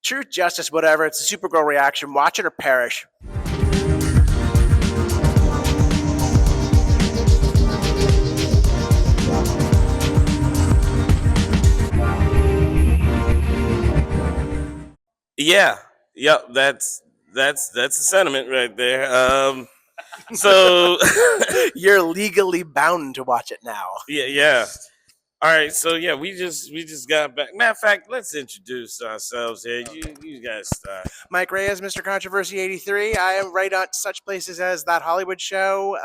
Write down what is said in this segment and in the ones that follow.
Truth, justice, whatever. It's a Supergirl reaction. Watch it or perish. Yeah. Yep. That's the sentiment right there. So You're legally bound to watch it now. yeah. All right, so yeah, we just got back. Matter of fact, let's introduce ourselves here. You guys start. Mike Reyes, Mr. Controversy 83. I am right on such places as That Hollywood Show,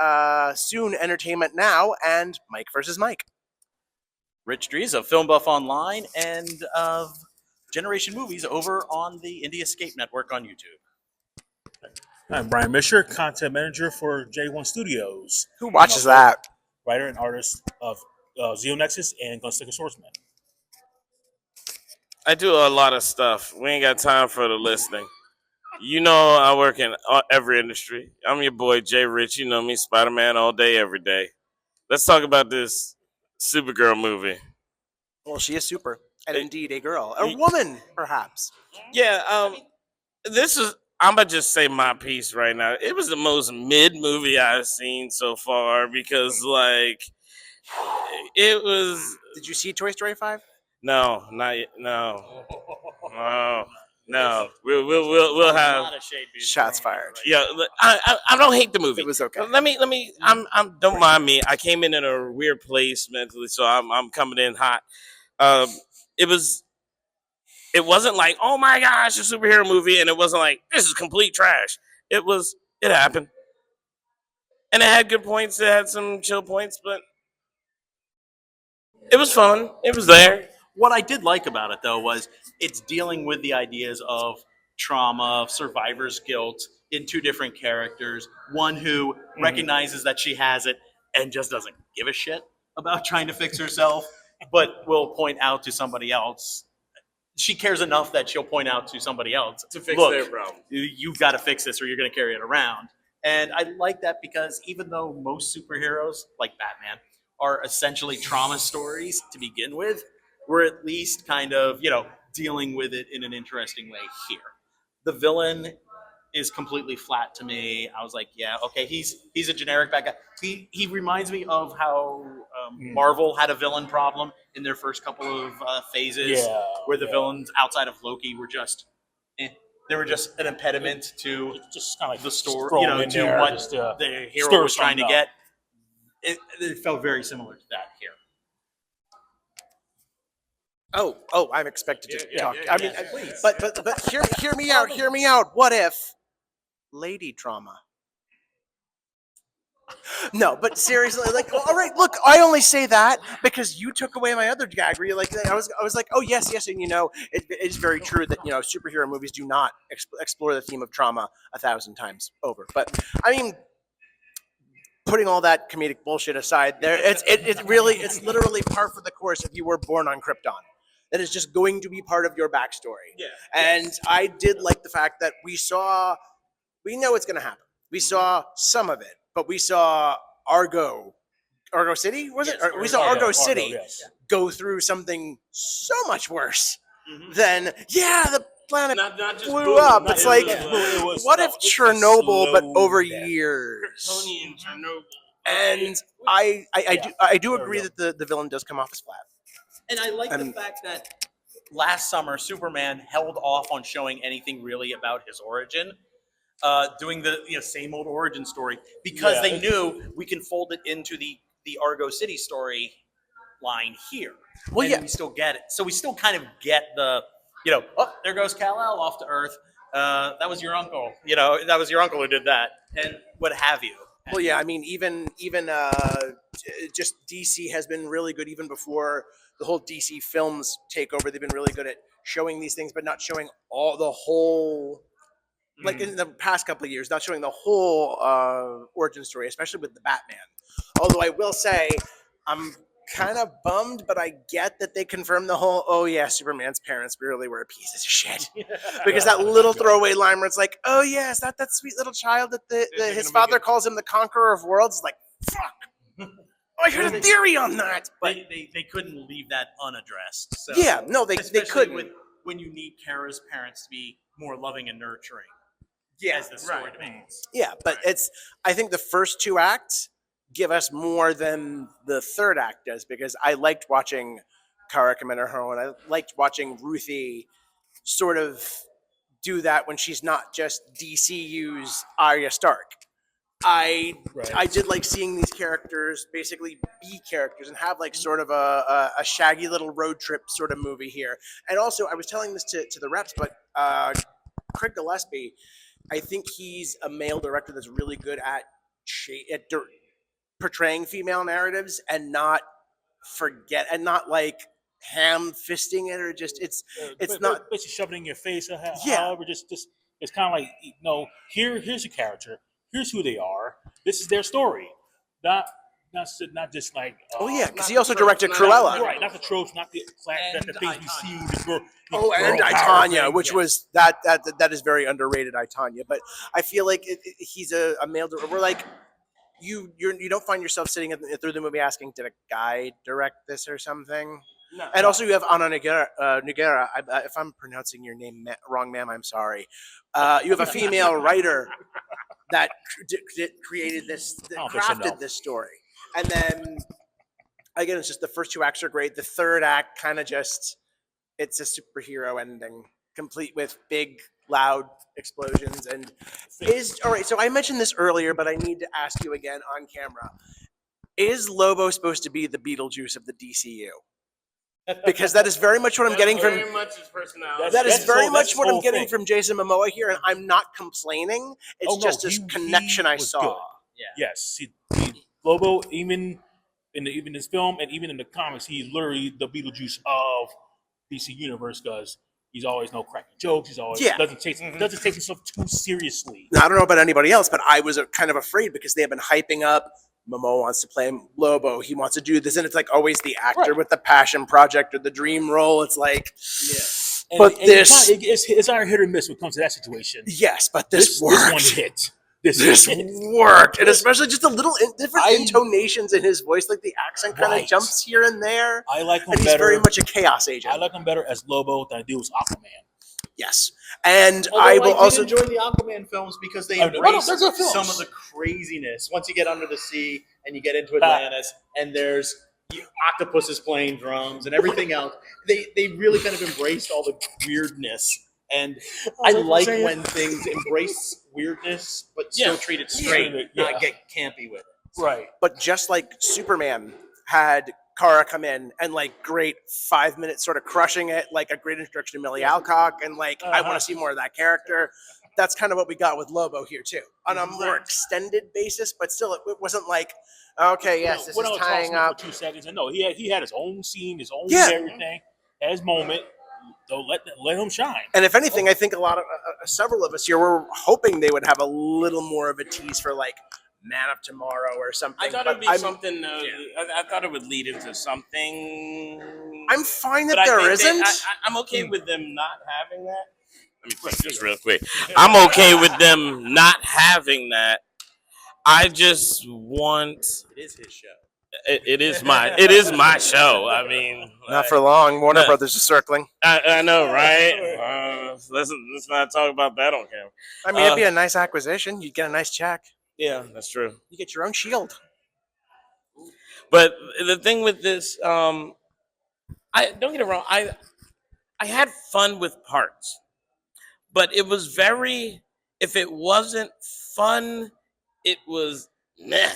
soon Entertainment Now, and Mike versus Mike. Rich Drees of FilmBuffOnline and of Generation Movies over on the Indie Escape Network on YouTube. I'm Brian Misher, content manager for J1 Studios. Who watches that? Writer and artist of Zeo Nexus and Gunsticker Swordsman. I do a lot of stuff. We ain't got time for the listening. You know I work in every industry. I'm your boy, Jay Rich. You know me, Spider-Man all day, every day. Let's talk about this Supergirl movie. Well, she is super, and indeed a girl. A woman, perhaps. Yeah, this is... I'm going to just say my piece right now. It was the most mid movie I've seen so far because, like, it was... Did you see Toy Story 5? No, not yet. No. No. We'll have A lot of shade being shots thrown fired. right Yeah, I don't hate the movie. It was okay. Let me. Don't mind me. I came in a weird place mentally, so I'm coming in hot. It wasn't like, oh my gosh, a superhero movie, and it wasn't like this is complete trash. It happened, and it had good points. It had some chill points, but it was fun. It was there. What I did like about it, though, was it's dealing with the ideas of trauma, survivor's guilt in two different characters. One who recognizes that she has it and just doesn't give a shit about trying to fix herself, but will point out to somebody else. She cares enough that she'll point out to somebody else To fix look, their problem. You've got to fix this or you're going to carry it around. And I like that because even though most superheroes, like Batman, are essentially trauma stories to begin with, we're at least kind of, dealing with it in an interesting way here. The villain is completely flat to me. I was like, yeah, okay, he's a generic bad guy. He reminds me of how Marvel had a villain problem in their first couple of phases, where the villains outside of Loki were just, they were just an impediment to Just kind of like the story, throw 'em in to there, what just, the hero stir was trying to something up. get. It felt very similar to that here. Oh, I'm expected to talk. yeah, I mean, please. but hear me out. Hear me out. What if lady trauma? No, but seriously, like, all right, look, I only say that because you took away my other gag. Where you're like, I was like, oh yes, and it is very true that superhero movies do not explore the theme of trauma 1,000 times over. But I mean, putting all that comedic bullshit aside, it's literally par for the course if you were born on Krypton. That is just going to be part of your backstory. Yeah. And I did like the fact that we know it's going to happen. We saw some of it, but we saw Argo City, was it? Yes, We saw Argo Argo, City yes. go through something so much worse than, the planet Not just blew boom, up. not It's just like, boom. what if it's Chernobyl, but slow over death. years? Tony and Chernobyl. And I do agree that the villain does come off as flat. And I like the fact that last summer Superman held off on showing anything really about his origin, doing the same old origin story because they knew we can fold it into the Argo City story line here. Well, and we still get it. So we still kind of get the oh, there goes Kal-El off to Earth. That was your uncle. That was your uncle who did that, and what have you. Well, yeah, I mean, even just DC has been really good even before the whole DC films takeover. They've been really good at showing these things, but not showing the whole. Like in the past couple of years, not showing the whole origin story, especially with the Batman. Although I will say, I'm kind of bummed, but I get that they confirmed the whole, oh yeah, Superman's parents really were pieces of shit. Because that little throwaway line where it's like, oh yeah, is that sweet little child that his father calls him the conqueror of worlds? It's like, fuck. I had a theory on that. But They couldn't leave that unaddressed. So, yeah, no, they especially couldn't. with when you need Kara's parents to be more loving and nurturing Yeah, as the story right. develops. yeah, but I think the first two acts give us more than the third act does, because I liked watching Kara come into her own. I liked watching Ruthie sort of do that when she's not just DCU's Arya Stark. I Right. did like seeing these characters basically be characters and have like sort of a shaggy little road trip sort of movie here. And also, I was telling this to the reps, but Craig Gillespie, I think he's a male director that's really good at portraying female narratives and not like ham fisting it, or just it's not. Basically shoving it in your face. Yeah. However, just it's kind of like, here's your character. Here's who they are. This is their story. Not just like. Oh yeah, because not he the also tropes, directed not Cruella. Right, not the tropes, not the things we see. And I, Tanya, which was that is very underrated, I, Tanya. But I feel like he's a male director. We're like, you don't find yourself sitting through the movie asking, did a guy direct this or something? No. And also, you have Ana Noguera. If I'm pronouncing your name wrong, ma'am, I'm sorry. You have a female writer that created this, crafted this story. And then, again, it's just the first two acts are great. The third act kind of just, it's a superhero ending, complete with big, loud explosions. And all right, so I mentioned this earlier, but I need to ask you again on camera. Is Lobo supposed to be the Beetlejuice of the DCU? Because that is very much what I'm getting from. Very much his personality. That is very much what I'm getting thing. from Jason Momoa here, and I'm not complaining. It's just this connection I was saw. good. Yes, Lobo, even in this film and even in the comics, he's literally the Beetlejuice of DC Universe, because he's always cracking jokes. He's always doesn't take himself too seriously. Now, I don't know about anybody else, but I was kind of afraid because they have been hyping up. Momoa wants to play Lobo. He wants to do this, and it's like always the actor with the passion project or the dream role. It's like, but it's our hit or miss when it comes to that situation. Yes, but this worked. This one hit. This worked, and especially just a little different intonations in his voice, like the accent kind of jumps here and there. I like him and better. He's very much a chaos agent. I like him better as Lobo than I do as Aquaman. Yes, and Although I will also enjoy the Aquaman films because they embrace some of the craziness. Once you get under the sea and you get into Atlantis, and there's octopuses playing drums and everything else, they really kind of embraced all the weirdness. And I like when things embrace weirdness, but still treat it straight, not get campy with it. Right. But just like Superman had Kara come in and like great 5 minutes sort of crushing it, like a great introduction to Millie Alcock, and like I want to see more of that character. That's kind of what we got with Lobo here too, on a more extended basis, but still it wasn't like, okay, yes, this is tying up for 2 seconds. And no, he had his own scene, his own everything, had his moment. So let him shine. And if anything, I think a lot of several of us here were hoping they would have a little more of a tease for like Man of Tomorrow or something. I thought it would be something. I thought it would lead into something. I'm fine that there isn't. I'm okay with them not having that. Let me think just real quick. I'm okay with them not having that. I just want. It is his show. It is my show. I mean, not for long. Warner Brothers is circling. I know, right? Let's not talk about that on camera. I mean, it'd be a nice acquisition. You'd get a nice check. Yeah, that's true. You get your own shield. But the thing with this, I don't get it wrong. I had fun with parts, but it was very. If it wasn't fun, it was meh.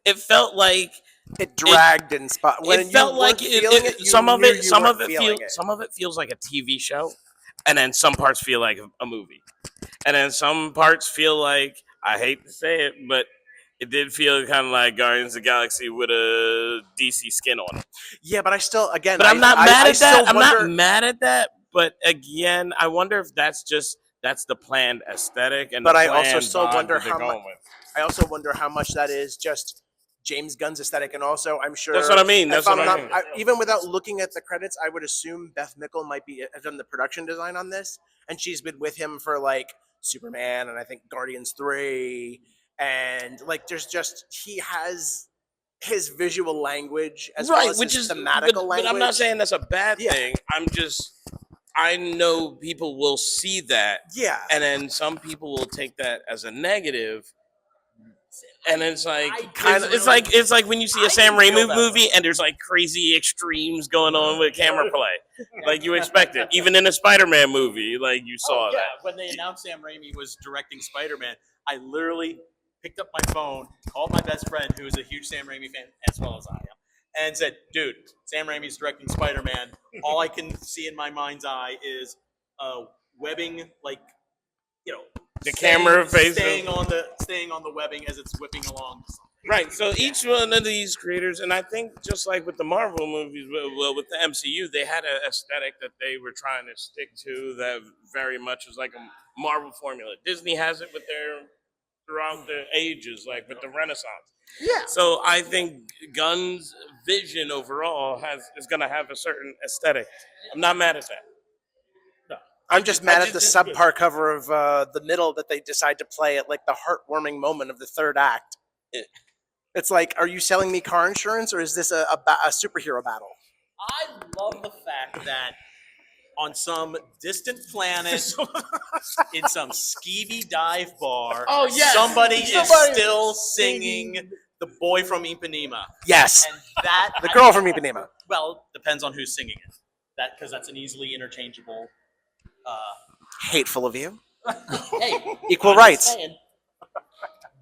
It felt like it dragged in spot. When it felt like some of it feels like a TV show, and then some parts feel like a movie, and then some parts feel like, I hate to say it, but it did feel kind of like Guardians of the Galaxy with a DC skin on it. Yeah, but I still, again, but I'm not mad at that. I'm not mad at that. But again, I wonder if that's the planned aesthetic, and but I also still wonder how much. I also wonder how much that is just James Gunn's aesthetic, and also I'm sure that's what I mean. That's what I mean. Even without looking at the credits, I would assume Beth Mickle might have done the production design on this, and she's been with him for like Superman and I think Guardians 3, and like there's just he has his visual language as well as his thematical language. But I'm not saying that's a bad thing. I know people will see that, Yeah. and then some people will take that as a negative. And it's like it's like when you see a I Sam didn't feel Raimi that movie way. and there's like crazy extremes going on with camera play, like you expected. Even in a Spider-Man movie, like you saw that. When they announced Sam Raimi was directing Spider-Man, I literally picked up my phone, called my best friend, who is a huge Sam Raimi fan as well as I am, and said, "Dude, Sam Raimi's directing Spider-Man. All I can see in my mind's eye is webbing, like, you know, The camera faces. staying on the webbing as it's whipping along." Right. So each one of these creators, and I think just like with the Marvel movies, well, with the MCU, they had an aesthetic that they were trying to stick to that very much was like a Marvel formula. Disney has it with their throughout the ages, like with the Renaissance. Yeah. So I think Gunn's vision overall is going to have a certain aesthetic. I'm not mad at that. I'm just mad at the subpar cover of the middle that they decide to play at like the heartwarming moment of the third act. It's like, are you selling me car insurance or is this a superhero battle? I love the fact that on some distant planet, in some skeevy dive bar, somebody is still singing "The Boy from Ipanema." Yes, And that the girl from Ipanema. Well, depends on who's singing it. Because that's an easily interchangeable. Hateful of you. Hey, Equal I'm rights. saying.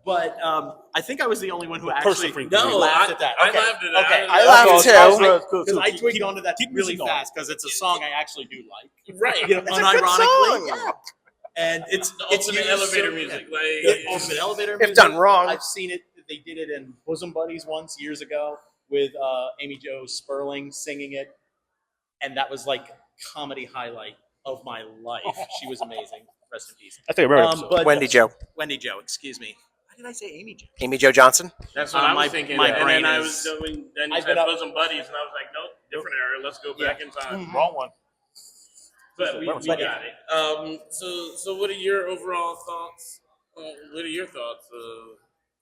But I think I was the only one who Person actually freak. laughed at that. I Okay. laughed at that. Okay. I laughed too. Because I twigged onto that keep really music going. fast because it's a song I actually do like. Right. You know, It's a good unironically, song. yeah. And it's Ultimate used elevator so- music. yeah. Like, Ultimate elevator If music. done wrong. I've seen it. They did it in Bosom Buddies once years ago with Amy Jo Sperling singing it, and that was like comedy highlight of my life. She was amazing. Rest in peace. I think I remember that. But Wendy Jo. Wendy Jo, excuse me. Why did I say Amy Jo? Amy Jo Johnson. That's what I was my- thinking. my and brain then I is- was doing, then you I've said been up- bosom buddies, and I was like, nope, different era. Let's go back in time. Wrong one. But we But got it. So what are your overall thoughts? What are your thoughts?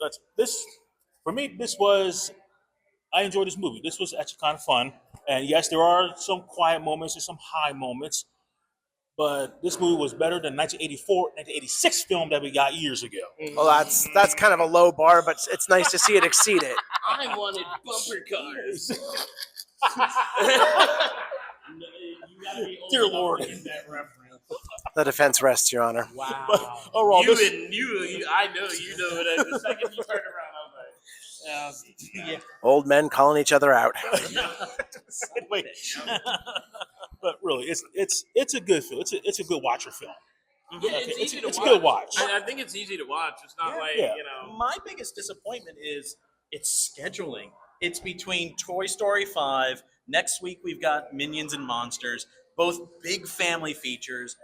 That's this for me. This was I enjoyed this movie. This was actually kind of fun, and yes, there are some quiet moments and some high moments, but this movie was better than 1984, 1986 film that we got years ago. Well, that's kind of a low bar, but it's nice to see it exceed it. I wanted bumper cars. Dear Lord. That reference. The defense rests, Your Honor. Wow. But overall, You this, and you, I know you know it. The second you turn around, I was like, Yeah. Old men calling each other out. wait, but really, it's a good film. It's a good watcher film. yeah, it's easy to it's watch. a good watch. I think it's easy to watch. It's not like Yeah. you know. My biggest disappointment is its scheduling. It's between Toy Story 5. Next week we've got Minions and Monsters, both big family features.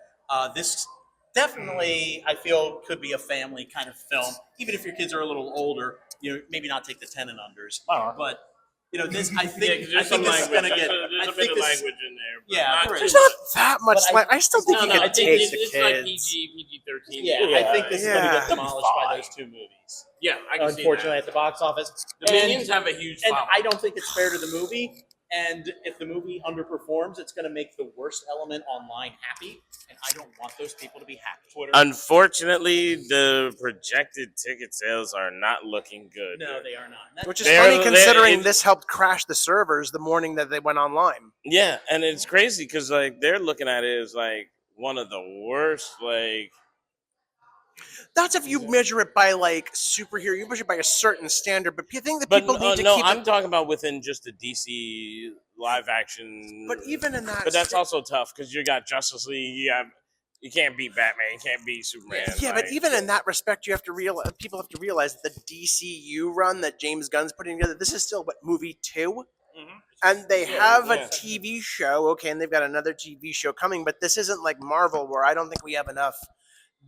This definitely, I feel, could be a family kind of film. Even if your kids are a little older, you know, maybe not take the 10 and unders. But you know, this I think Yeah, 'cause I think this is gonna get. There's I a bit think of this. language in there. But Yeah, not there too is. There's not that much. But Like, I still think No, you no, can I think take it's, the it's like kids. PG-13. Yeah, Yeah. I think this is gonna Yeah. get demolished by those two movies. Yeah, I can see Unfortunately, that. at the box office. The Minions have a huge And following. I don't think it's fair to the movie. And if the movie underperforms, it's going to make the worst element online happy. And I don't want those people to be happy. Twitter. Unfortunately, the projected ticket sales are not looking good. No, they are not. And that- Which is They're- funny they're- considering it- this helped crash the servers the morning that they went online. Yeah, and it's crazy because like they're looking at it as like one of the worst. Like, That's if you measure it by like superhero. You measure it by a certain standard, but you think that but people need to no, keep I'm it. talking about within just the DC live action. But even in that, but that's also tough because you got Justice League. You can't beat Batman. You can't beat Superman. yeah, like, but even in that respect, you have to realize people have to realize that the DCU run that James Gunn's putting together. This is still what movie 2, and they have a yeah. TV show. Okay, and they've got another TV show coming, but this isn't like Marvel, where I don't think we have enough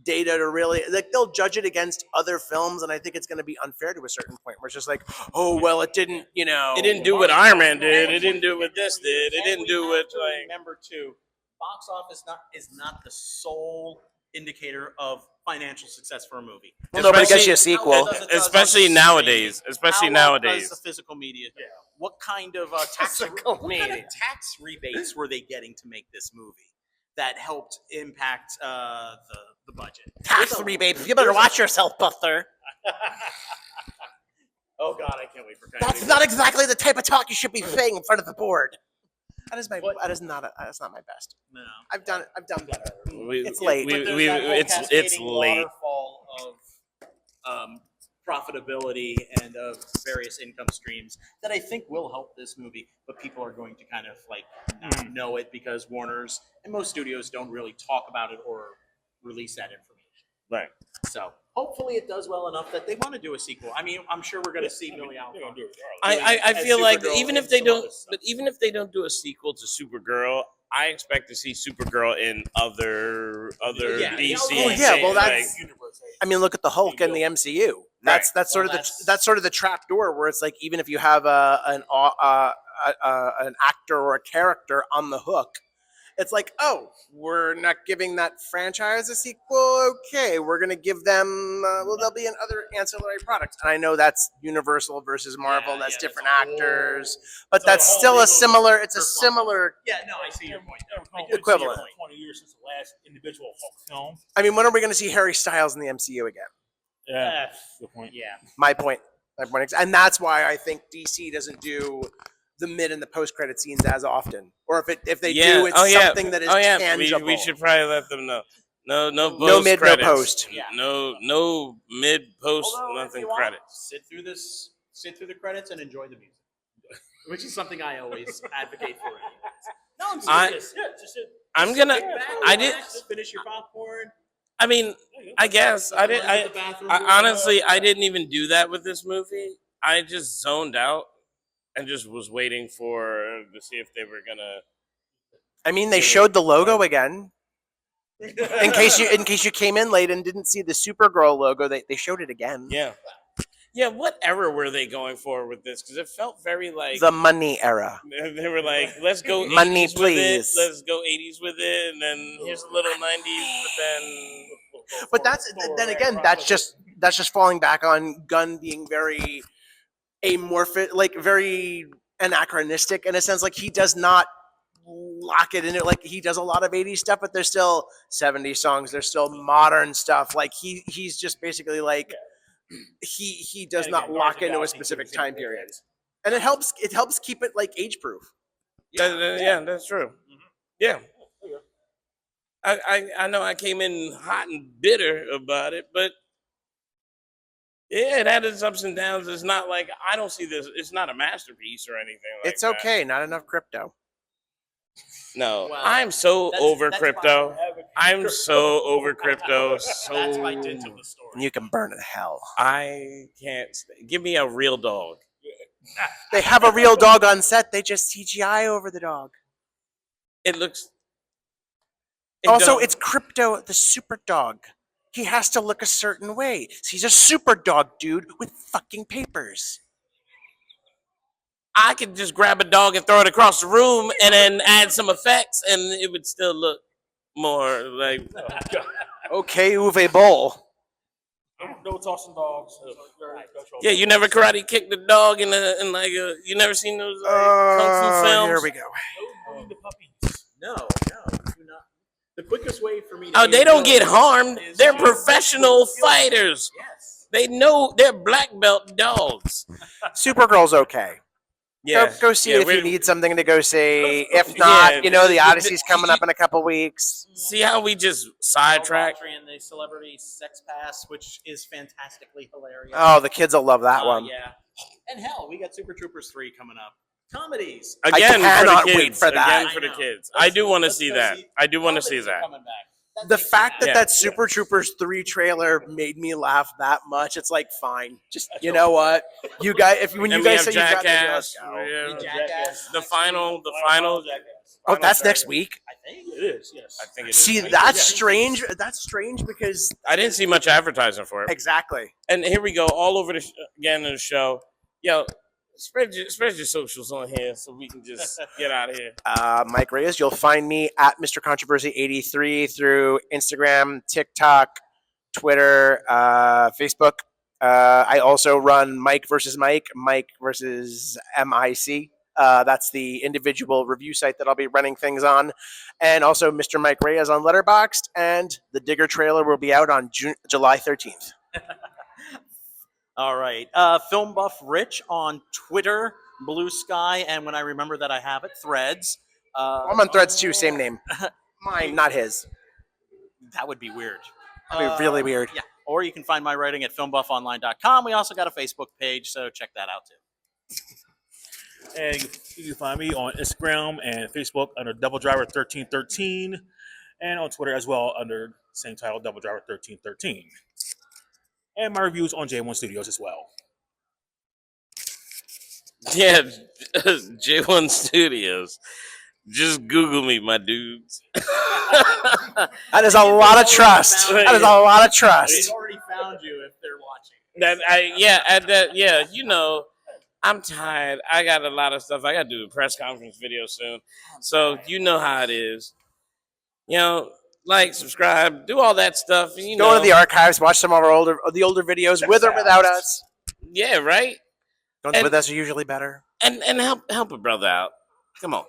data to really like. They'll judge it against other films, and I think it's going to be unfair to a certain point, where it's just like, oh well, it didn't, you know, it didn't do what Iron Man did. It didn't do what this did. It didn't do what like. Remember too, box office is not the sole indicator of financial success for a movie. Well, nobody gets you a Especially- sequel. It does Especially on nowadays. streaming. Especially How well nowadays. does the physical media do? What kind of tax Physical what kind of media. tax rebates were they getting to make this movie? that helped impact the budget. Tax rebates. You better watch yourself, Butler. Oh God, I can't wait for That's not exactly the type of talk you should be saying in front of the board. That is not my best. No, I've done better. It's We- late. we- But there's we- that whole it's cascading late. waterfall of profitability and of various income streams that I think will help this movie, but people are going to kind of like not know it because Warner's and most studios don't really talk about it or release that information. Right. So hopefully it does well enough that they want to do a sequel. I mean, I'm sure we're going to see Millie Allen. I as feel like Supergirl even if and they some don't, other stuff. but even if they don't do a sequel to Supergirl, I expect to see Supergirl in other Yeah. DC. Oh, yeah, well, like, that's- I mean, look at the Hulk in the MCU. That's sort of that's sort of the trap door where it's like even if you have an actor or a character on the hook, it's like, oh, we're not giving that franchise a sequel. Okay, we're gonna give them. Well, they'll be in other ancillary products, and I know that's Universal versus Marvel. Yeah, that's yeah, different that's a whole- actors, but it's a that's whole still a legal similar. It's a kerfuffle. similar. Yeah, no, I see your point. Equivalent. 20 years since the last individual Hulk film. I mean, when are we going to see Harry Styles in the MCU again? Yeah, good point. Yeah. My point. And that's why I think DC doesn't do the mid and the post credit scenes as often, or if they do, it's something that is tangible. We should probably let them know. No No post mid, no credits. post. Yeah. No mid post, Although, if nothing you want, credits. sit through the credits and enjoy the music, which is something I always advocate for. No, I'm serious. I'm gonna. Sit back, I did. relax, finish your popcorn. I mean, I guess I did. run to the bathroom, Honestly, I didn't even do that with this movie. I just zoned out and just was waiting to see if they were gonna. I mean, they showed the logo again. In case you came in late and didn't see the Supergirl logo, they showed it again. Yeah. Yeah. What era were they going for with this? Because it felt very like The money era. they were like, let's go 80s Money, with it. please. Let's go 80s with it, and then here's a little 90s, but then. But then again, that's just falling back on Gunn being very amorphous, like very anachronistic in a sense. Like he does not lock it in it. Like he does a lot of 80s stuff, but there's still 70s songs. There's still modern stuff. Like he's just basically like he does not lock into a specific time period, and it helps keep it like age proof. Yeah, that's true. Yeah. I know I came in hot and bitter about it, but yeah, it had its ups and downs. It's not like I don't see this. It's not a masterpiece or anything like It's that. okay. Not enough crypto. No, Well, I'm so over that's crypto. I'm so over crypto. So That's my dent of the story. You can burn in hell. I can't. Give me a real dog. They have a real dog on set. They just CGI over the dog. It looks. Also, it's Crypto, the super dog. He has to look a certain way. He's a super dog dude with fucking papers. I could just grab a dog and throw it across the room and then add some effects, and it would still look more like. Okay, Uwe Boll. No tossing dogs. Yeah, you never karate kicked the dog in like a. You never seen those kung fu films? Here we go. No, the puppies. No, do not. The quickest way for me to Oh, they don't get harmed. is- They're professional fighters. Yes. They know they're black belt dogs. Supergirl's okay. Yeah, Go see yeah, it if you we're- need something to go see. If not, Yeah, the Odyssey's coming up in a couple weeks. See how we just sidetrack? And the Celebrity Sex Pass, which is fantastically hilarious. Oh, the kids will love that one. Yeah. And hell, we got Super Troopers 3 coming up. Comedies. Again, cannot for the kids. wait for that. Again, for the I know. kids. I do want to Let's see go that. see- I do want to see Comedies are that. coming back. That The makes me fact that happy. that Super Troopers 3 trailer made me laugh that much, it's like, fine. Just, you know what? You guys, when And you we guys have say you got Jackass. the Yeah. Jackass. The final. Oh, that's next week? I think. It is, yes. I think it is. See, that's strange. That's strange because I didn't see much advertising for it. exactly. And here we go, all over again in the show. Yo, spread your socials on here so we can just get out of here. Mike Reyes, you'll find me at Mr. Controversy 83 through Instagram, TikTok, Twitter, Facebook. I also run Mike versus Mike versus MIC. That's the individual review site that I'll be running things on. And also Mr. Mike Reyes on Letterboxd. And the Digger trailer will be out on July 13th. All right. Film Buff Rich on Twitter, Blue Sky, and when I remember that I have it, Threads. I'm on Threads too, same name. Mine, not his. That would be weird. That'd be really weird. Yeah. Or you can find my writing at FilmBuffOnline.com. We also got a Facebook page, so check that out too. And you can find me on Instagram and Facebook under Double Driver 1313, and on Twitter as well under same title, Double Driver 1313. And my reviews on J1 Studios as well. Yeah, J1 Studios. Just Google me, my dudes. That is a lot of trust. That is a lot of trust. They've already found you if they're watching. You know, I'm tired. I got a lot of stuff. I got to do a press conference video soon. So you know how it is. You know, like, subscribe, do all that stuff. You Go know. to the archives, watch some of our older videos with or without us. Yeah, right? Ones with us are usually better. And help a brother out. Come on.